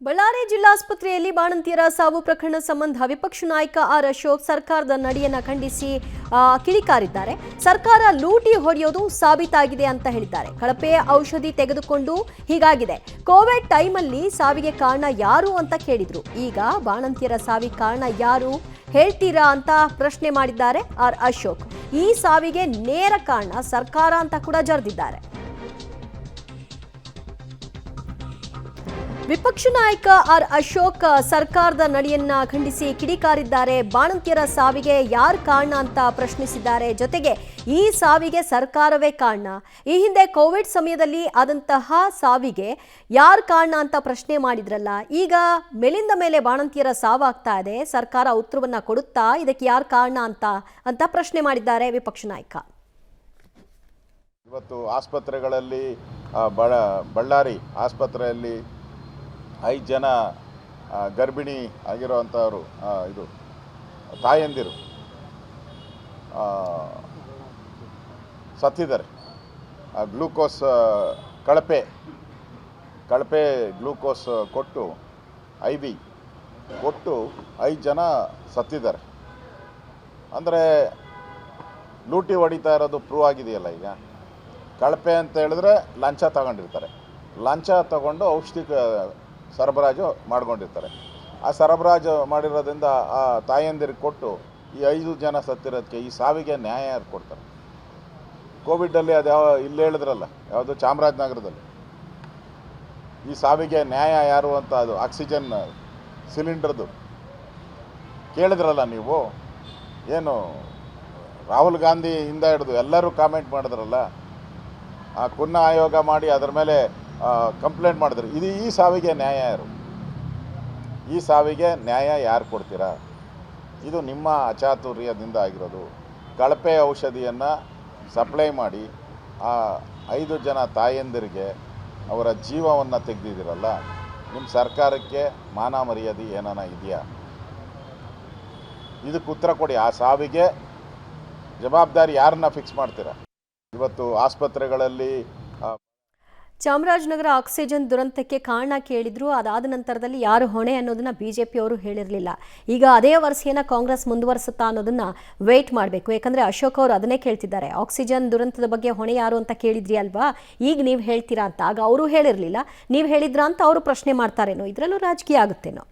ಬಳ್ಳಾರಿ ಜಿಲ್ಲಾಸ್ಪತ್ರೆಯಲ್ಲಿ ಬಾಣಂತಿಯರ ಸಾವು ಪ್ರಕರಣ ಸಂಬಂಧ ವಿಪಕ್ಷ ನಾಯಕ ಆರ್ ಅಶೋಕ್ ಸರ್ಕಾರದ ನಡೆಯನ್ನ ಖಂಡಿಸಿ ಕಿಡಿಕಾರಿದ್ದಾರೆ. ಸರ್ಕಾರ ಲೂಟಿ ಹೊಡೆಯೋದು ಸಾಬೀತಾಗಿದೆ ಅಂತ ಹೇಳಿದ್ದಾರೆ. ಕಳಪೆ ಔಷಧಿ ತೆಗೆದುಕೊಂಡು ಹೀಗಾಗಿದೆ. ಕೋವಿಡ್ ಟೈಮಲ್ಲಿ ಸಾವಿಗೆ ಕಾರಣ ಯಾರು ಅಂತ ಕೇಳಿದ್ರು. ಈಗ ಬಾಣಂತಿಯರ ಸಾವಿಗೆ ಕಾರಣ ಯಾರು ಹೇಳ್ತೀರಾ ಅಂತ ಪ್ರಶ್ನೆ ಮಾಡಿದ್ದಾರೆ ಆರ್ ಅಶೋಕ್. ಈ ಸಾವಿಗೆ ನೇರ ಕಾರಣ ಸರ್ಕಾರ ಅಂತ ಕೂಡ ಜರೆದಿದ್ದಾರೆ. ವಿಪಕ್ಷ ನಾಯಕ ಆರ್ ಅಶೋಕ್ ಸರ್ಕಾರದ ನಡೆಯನ್ನ ಖಂಡಿಸಿ ಕಿಡಿಕಾರಿದ್ದಾರೆ. ಬಾಣಂತಿಯರ ಸಾವಿಗೆ ಯಾರು ಕಾರಣ ಅಂತ ಪ್ರಶ್ನಿಸಿದ್ದಾರೆ. ಜೊತೆಗೆ ಈ ಸಾವಿಗೆ ಸರ್ಕಾರವೇ ಕಾರಣ. ಈ ಹಿಂದೆ ಕೋವಿಡ್ ಸಮಯದಲ್ಲಿ ಆದಂತಹ ಸಾವಿಗೆ ಯಾರು ಕಾರಣ ಅಂತ ಪ್ರಶ್ನೆ ಮಾಡಿದ್ರಲ್ಲ, ಈಗ ಮೇಲಿಂದ ಮೇಲೆ ಬಾಣಂತಿಯರ ಸಾವಾಗ್ತಾ ಇದೆ. ಸರ್ಕಾರ ಉತ್ತರವನ್ನ ಕೊಡುತ್ತಾ ಇದಕ್ಕೆ ಯಾರು ಕಾರಣ ಅಂತ ಪ್ರಶ್ನೆ ಮಾಡಿದ್ದಾರೆ ವಿಪಕ್ಷ ನಾಯಕ. ಇವತ್ತು ಆಸ್ಪತ್ರೆಗಳಲ್ಲಿ ಬಳ್ಳಾರಿ ಆಸ್ಪತ್ರೆಯಲ್ಲಿ 5 ಜನ ಗರ್ಭಿಣಿ ಆಗಿರುವಂಥವರು ಇದು ತಾಯಂದಿರು ಸತ್ತಿದ್ದಾರೆ. ಗ್ಲೂಕೋಸ್ ಕಳಪೆ ಗ್ಲೂಕೋಸ್ ಕೊಟ್ಟು IV ಕೊಟ್ಟು 5 ಜನ ಸತ್ತಿದ್ದಾರೆ. ಅಂದರೆ ಲೂಟಿ ಹೊಡಿತಾ ಇರೋದು ಪ್ರೂವ್ ಆಗಿದೆಯಲ್ಲ. ಈಗ ಕಳಪೆ ಅಂತ ಹೇಳಿದ್ರೆ ಲಂಚ ತಗೊಂಡಿರ್ತಾರೆ. ಲಂಚ ತಗೊಂಡು ಔಷಧಿ ಸರಬರಾಜು ಮಾಡ್ಕೊಂಡಿರ್ತಾರೆ. ಆ ಸರಬರಾಜು ಮಾಡಿರೋದ್ರಿಂದ ಆ ತಾಯಂದಿರಿಗೆ ಕೊಟ್ಟು ಈ 5 ಜನ ಸತ್ತಿರೋದಕ್ಕೆ ಈ ಸಾವಿಗೆ ನ್ಯಾಯ ಯಾರು ಕೊಡ್ತಾರೆ? ಕೋವಿಡಲ್ಲಿ ಅದು ಇಲ್ಲಿ ಹೇಳಿದ್ರಲ್ಲ, ಯಾವುದು ಚಾಮರಾಜನಗರದಲ್ಲಿ ಈ ಸಾವಿಗೆ ನ್ಯಾಯ ಯಾರು ಅಂತ, ಅದು ಆಕ್ಸಿಜನ್ ಸಿಲಿಂಡರ್ದು ಕೇಳಿದ್ರಲ್ಲ ನೀವು. ಏನು ರಾಹುಲ್ ಗಾಂಧಿಯಿಂದ ಹಿಡಿದು ಎಲ್ಲರೂ ಕಾಮೆಂಟ್ ಮಾಡಿದ್ರಲ್ಲ, ಆ ಕುನ್ನ ಆಯೋಗ ಮಾಡಿ ಅದರ ಮೇಲೆ ಕಂಪ್ಲೇಂಟ್ ಮಾಡಿದ್ರು. ಈ ಸಾವಿಗೆ ನ್ಯಾಯ ಯಾರು? ಈ ಸಾವಿಗೆ ನ್ಯಾಯ ಯಾರು ಕೊಡ್ತೀರಾ? ಇದು ನಿಮ್ಮ ಅಚಾತುರ್ಯದಿಂದ ಆಗಿರೋದು. ಕಳಪೆ ಔಷಧಿಯನ್ನು ಸಪ್ಲೈ ಮಾಡಿ ಆ 5 ಜನ ತಾಯಂದಿರಿಗೆ ಅವರ ಜೀವವನ್ನು ತೆಗೆದಿದ್ದೀರಲ್ಲ, ನಿಮ್ಮ ಸರ್ಕಾರಕ್ಕೆ ಮಾನ ಮರ್ಯಾದೆ ಏನಾನ ಇದೆಯಾ? ಇದಕ್ಕೆ ಉತ್ತರ ಕೊಡಿ. ಆ ಸಾವಿಗೆ ಜವಾಬ್ದಾರಿ ಯಾರನ್ನ ಫಿಕ್ಸ್ ಮಾಡ್ತೀರಾ? ಇವತ್ತು ಆಸ್ಪತ್ರೆಗಳಲ್ಲಿ ಚಾಮರಾಜನಗರ ಆಕ್ಸಿಜನ್ ದುರಂತಕ್ಕೆ ಕಾರಣ ಕೇಳಿದ್ರು. ಅದಾದ ನಂತರದಲ್ಲಿ ಯಾರು ಹೊಣೆ ಅನ್ನೋದನ್ನ ಬಿಜೆಪಿ ಅವರು ಹೇಳಿರಲಿಲ್ಲ. ಈಗ ಅದೇ ವರ್ಷೇನ ಕಾಂಗ್ರೆಸ್ ಮುಂದುವರಿಸುತ್ತಾ ಅನ್ನೋದನ್ನ ವೇಟ್ ಮಾಡಬೇಕು. ಯಾಕಂದ್ರೆ ಅಶೋಕ್ ಅವರು ಅದನ್ನೇ ಕೇಳ್ತಿದ್ದಾರೆ. ಆಕ್ಸಿಜನ್ ದುರಂತದ ಬಗ್ಗೆ ಹೊಣೆ ಯಾರು ಅಂತ ಕೇಳಿದ್ರಿ ಅಲ್ವಾ, ಈಗ ನೀವು ಹೇಳ್ತೀರಾ ಅಂತ. ಆಗ ಅವರು ಹೇಳಿರಲಿಲ್ಲ, ನೀವು ಹೇಳಿದ್ರಾ ಅಂತ ಅವರು ಪ್ರಶ್ನೆ ಮಾಡ್ತಾರೇನೋ. ಇದರಲ್ಲೂ ರಾಜಕೀಯ ಆಗುತ್ತೇನೋ.